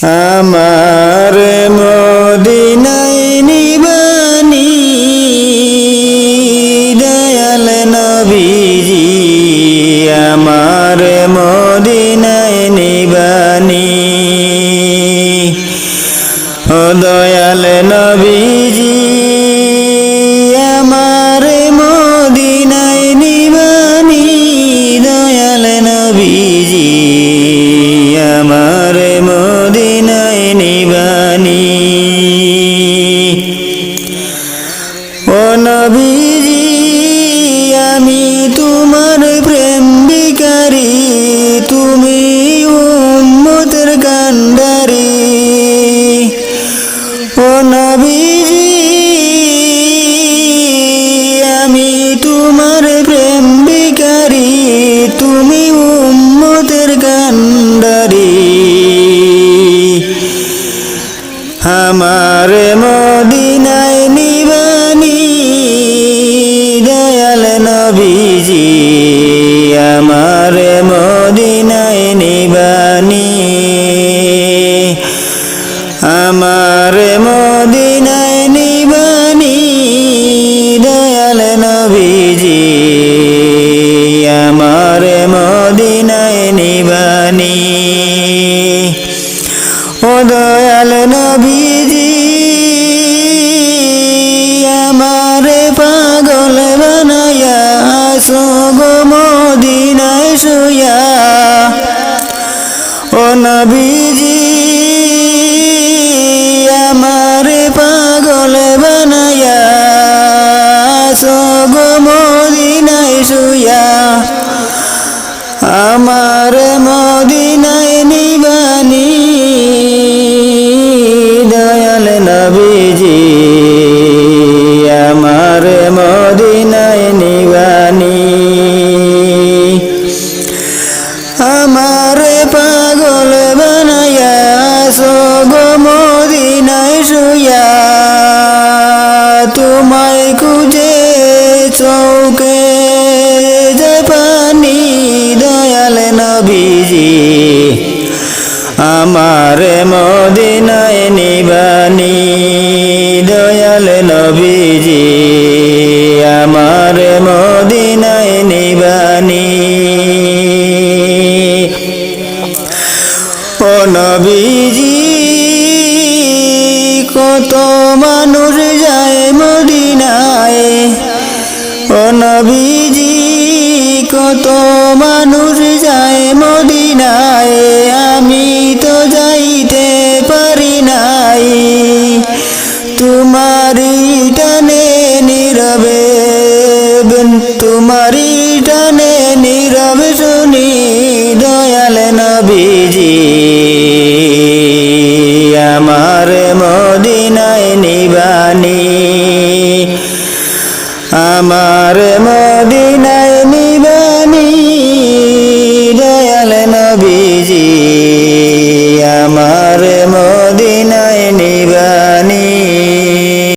আমার মদিনায় নিবানি দয়াল নবীজি আমার মদিনায় নিবানি ও দয়াল নবীজি আমার মদিনায় নিবানি দয়াল নবীজি আমার মদিনায় নিবানি ও নবীজি আমি তোমার প্রেম ভিখারি তুমি উম্মতের কান্ডারি ও নবীজি আমি তোমার প্রেম ভিখারি তুমি উম্মতের কান্ডারি আমার মদিনায় নিবানি দয়াল নবীজি আমার মদিনায় নিবানি আমার মদিনায় নিবানি দয়াল নবীজি আমার মদিনায় নিবানি ও দয়াল নবীজি আমারে পাগল বানায়া আসো গো মদিনায় শুয়া ও নবীজি আমারে পাগল বানায়া আসো গো মদিনায় শুয়া আমার মদিনায় নিবানি দয়াল নবীজি আমার মদিনায় নিবানি আমার পাগল বানায়া আসো গো মদিনায় শুয়া তোমায় খুঁজে চৌকে যায় পানি দয়াল নবীজি আমার মদিনায় নিবানি দয়াল নবীজি আমার মদিনায় নিবানি ও নবীজি কত মানুষ যায় মদিনায় ও নবীজি কত মানুষ যায় মদিনায় আমি তো যাইতে পারি নাই তোমারি টানে নীরবে তোমারি টানে নীরবে শুনি দয়াল নবীজি আমার মদিনায় নিবানি আমার